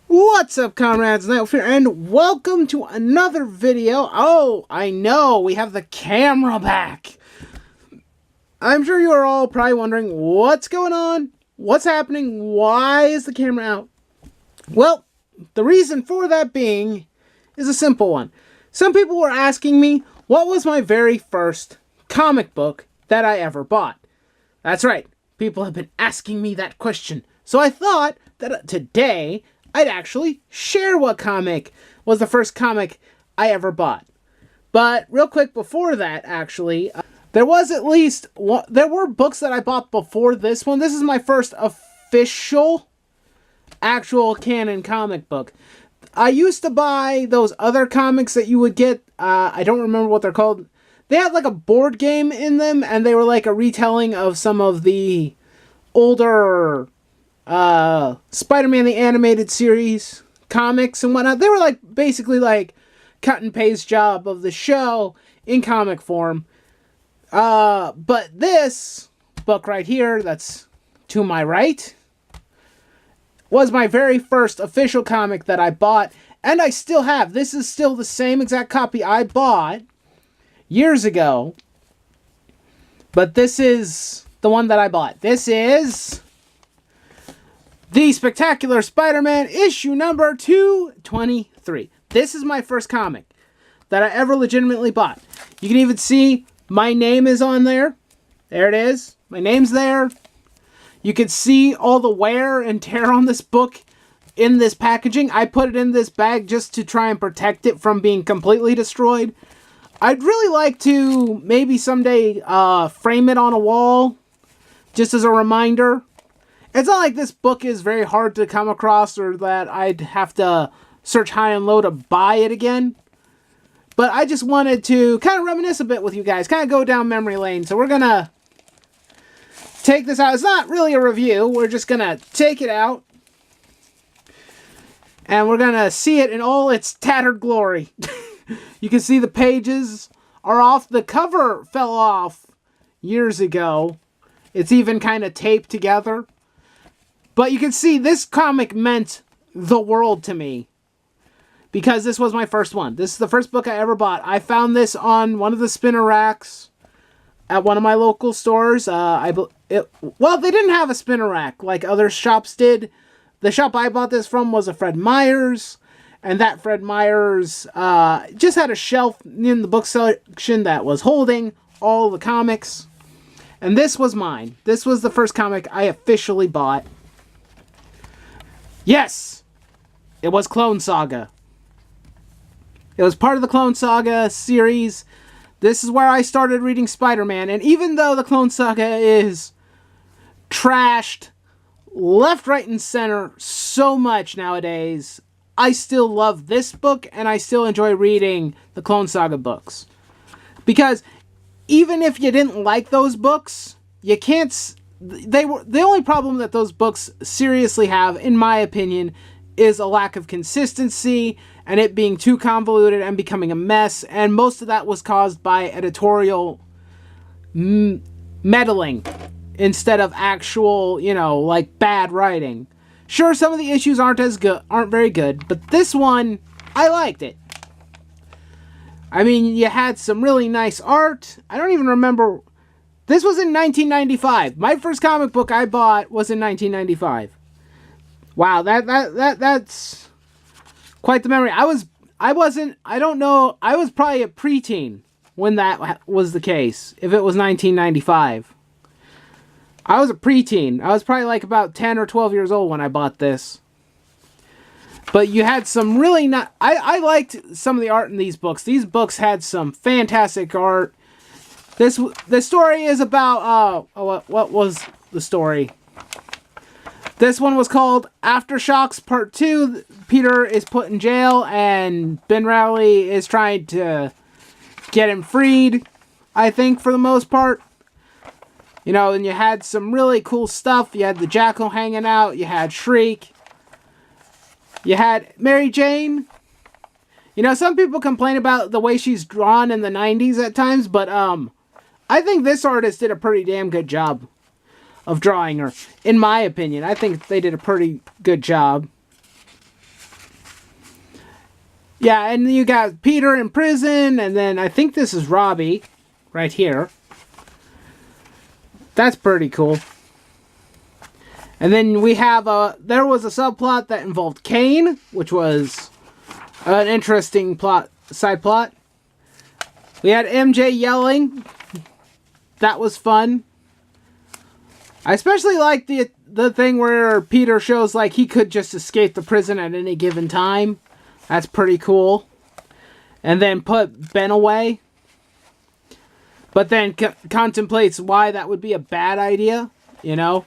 What's up, comrades? Nightwolf here, and welcome to another video. Oh, I know, we have the camera back. I'm sure you are all probably wondering, what's going on? What's happening? Why is the camera out? Well, the reason for that being is a simple one. Some people were asking me, what was my very first comic book that I ever bought? That's right, people have been asking me that question. So I thought that today I'd actually share what comic was the first comic I ever bought. But real quick before that, actually, there was at least one, there were books that I bought before this one. This is my first official, actual canon comic book. I used to buy those other comics that you would get, I don't remember what they're called. They had like a board game in them, and they were like a retelling of some of the older Spider-Man the Animated Series comics and whatnot. They were like basically like cut and paste job of the show in comic form. But this book right here, that's to my right, was my very first official comic that I bought, and I still have. This is still the same exact copy I bought years ago, but this is the one that I bought. This is The Spectacular Spider-Man issue number 223. This is my first comic that I ever legitimately bought. You can even see my name is on there. There it is. My name's there. You can see all the wear and tear on this book in this packaging. I put it in this bag just to try and protect it from being completely destroyed. I'd really like to maybe someday frame it on a wall just as a reminder. It's not like this book is very hard to come across or that I'd have to search high and low to buy it again. But I just wanted to kind of reminisce a bit with you guys, kind of go down memory lane. So we're going to take this out. It's not really a review. We're just going to take it out. And we're going to see it in all its tattered glory. You can see the pages are off. The cover fell off years ago. It's even kind of taped together. But you can see this comic meant the world to me, because this was my first one. This is the first book I ever bought. I found this on one of the spinner racks at one of my local stores. Well, they didn't have a spinner rack like other shops did. The shop I bought this from was a Fred Meyer's, and that Fred Meyer's just had a shelf in the book section that was holding all the comics. And this was mine. This was the first comic I officially bought. Yes! It was Clone Saga. It was part of the Clone Saga series. This is where I started reading Spider-Man. And even though the Clone Saga is trashed left, right, and center so much nowadays, I still love this book, and I still enjoy reading the Clone Saga books. Because even if you didn't like those books, you can't... the only problem that those books seriously have, in my opinion, is a lack of consistency and it being too convoluted and becoming a mess. And most of that was caused by editorial meddling instead of actual, like bad writing. Sure, some of the issues aren't very good, but this one, I liked it. I mean, you had some really nice art. I don't even remember. This was in 1995. My first comic book I bought was in 1995. Wow, that's quite the memory. I was probably a preteen when that was the case, if it was 1995. I was a preteen. I was probably like about 10 or 12 years old when I bought this. But you had some really I liked some of the art in these books. These books had some fantastic art. The story is about, what was the story? This one was called Aftershocks Part 2. Peter is put in jail, and Ben Reilly is trying to get him freed, I think, for the most part. And you had some really cool stuff. You had the Jackal hanging out. You had Shriek. You had Mary Jane. Some people complain about the way she's drawn in the 90s at times, but, I think this artist did a pretty damn good job. of drawing her, in my opinion. I think they did a pretty good job. Yeah, and you got Peter in prison, and then I think this is Robbie, right here. That's pretty cool. And then we have there was a subplot that involved Kane, which was an interesting side plot. We had MJ yelling. That was fun. I especially like the thing where Peter shows like he could just escape the prison at any given time. That's pretty cool. And then put Ben away. But then contemplates why that would be a bad idea, you know?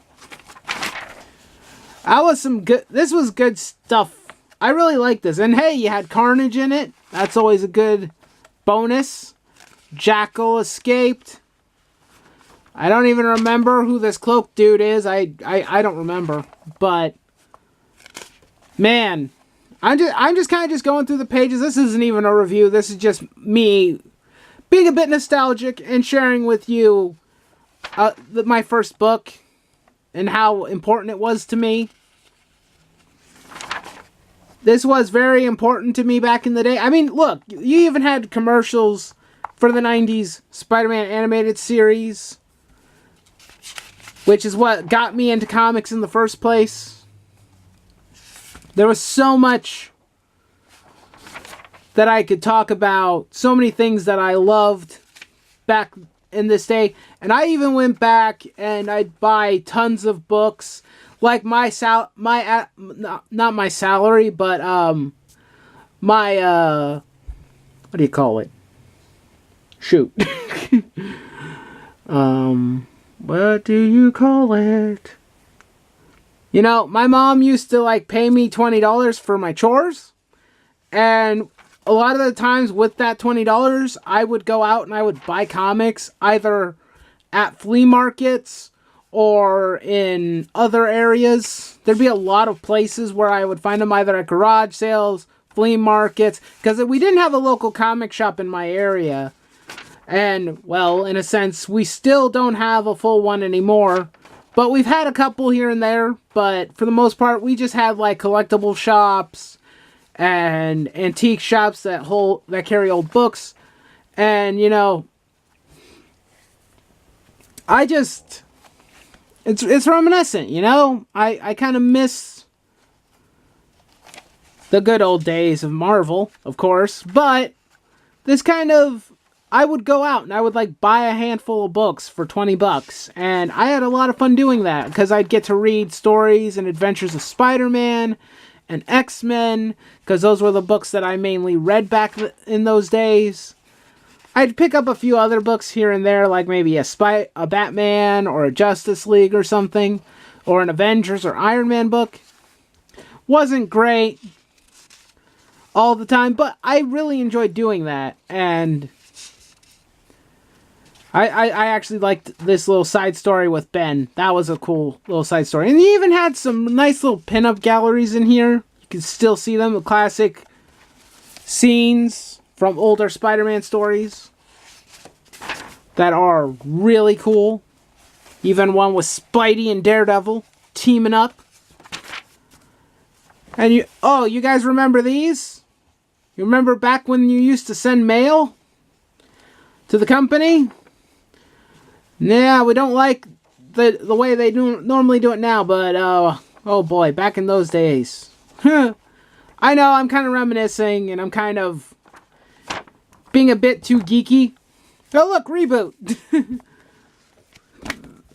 This was good stuff. I really like this. And hey, you had Carnage in it. That's always a good bonus. Jackal escaped. I don't even remember who this cloak dude is. I don't remember. But man, I'm just kind of just going through the pages. This isn't even a review. This is just me being a bit nostalgic and sharing with you my first book and how important it was to me. This was very important to me back in the day. I mean, look, you even had commercials for the 90s Spider-Man animated series, which is what got me into comics in the first place. There was so much that I could talk about, so many things that I loved back in this day. And I even went back and I'd buy tons of books, like not my salary, but my what do you call it? Shoot. What do you call it? You know, my mom used to like pay me $20 for my chores, and a lot of the times with that $20, I would go out and I would buy comics either at flea markets or in other areas. There'd be a lot of places where I would find them either at garage sales, flea markets, because we didn't have a local comic shop in my area. And, well, in a sense, we still don't have a full one anymore. But we've had a couple here and there. But for the most part, we just had like collectible shops and antique shops that carry old books. And, you know, it's reminiscent, you know? I kind of miss the good old days of Marvel, of course. But this kind of, I would go out and I would like buy a handful of books for $20. And I had a lot of fun doing that because I'd get to read stories and adventures of Spider-Man and X-Men, because those were the books that I mainly read back in those days. I'd pick up a few other books here and there, like maybe a Batman or a Justice League or something, or an Avengers or Iron Man book. Wasn't great all the time, but I really enjoyed doing that. And I actually liked this little side story with Ben. That was a cool little side story. And he even had some nice little pinup galleries in here. You can still see them, the classic scenes from older Spider-Man stories that are really cool. Even one with Spidey and Daredevil teaming up. And you guys remember these? You remember back when you used to send mail to the company? Yeah, we don't like the way they normally do it now, but oh boy, back in those days. I know, I'm kind of reminiscing, and I'm kind of being a bit too geeky. Oh look, reboot!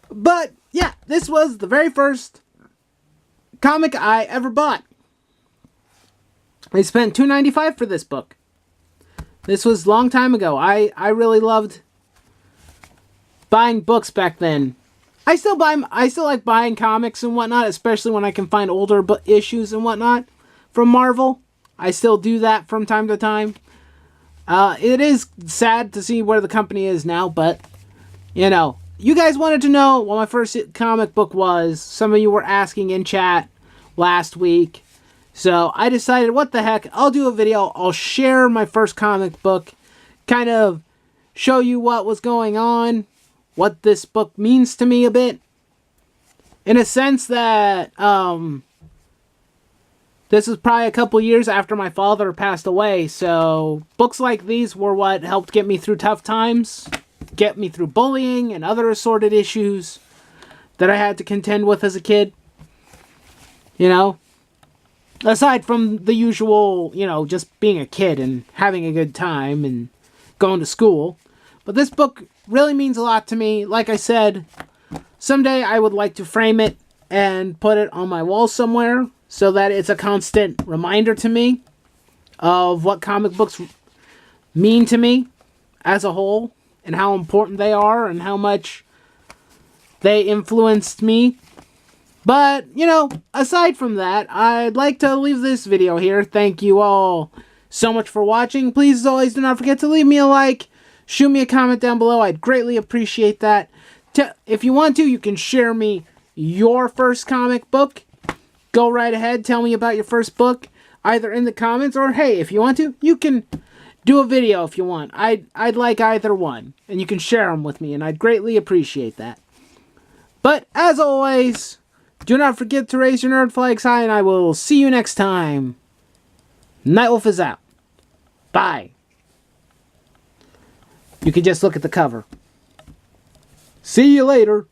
But, yeah, this was the very first comic I ever bought. I spent $2.95 for this book. This was a long time ago. I really loved buying books back then. I still like buying comics and whatnot, especially when I can find older issues and whatnot from Marvel. I still do that from time to time. It is sad to see where the company is now, but, you know, you guys wanted to know what my first comic book was. Some of you were asking in chat last week. So I decided, what the heck, I'll do a video. I'll share my first comic book, kind of show you what was going on, what this book means to me a bit. in a sense that this is probably a couple years after my father passed away, so books like these were what helped get me through tough times, get me through bullying and other assorted issues that I had to contend with as a kid. You know, aside from the usual, you know, just being a kid and having a good time and going to school. But this book really means a lot to me. Like I said, someday I would like to frame it and put it on my wall somewhere so that it's a constant reminder to me of what comic books mean to me as a whole and how important they are and how much they influenced me. But, you know, aside from that, I'd like to leave this video here. Thank you all so much for watching. Please, as always, do not forget to leave me a like. Shoot me a comment down below. I'd greatly appreciate that. If you want to, you can share me your first comic book. Go right ahead. Tell me about your first book, either in the comments or, hey, if you want to, you can do a video if you want. I'd like either one. And you can share them with me, and I'd greatly appreciate that. But, as always, do not forget to raise your nerd flags high, and I will see you next time. Nightwolf is out. Bye. You can just look at the cover. See you later.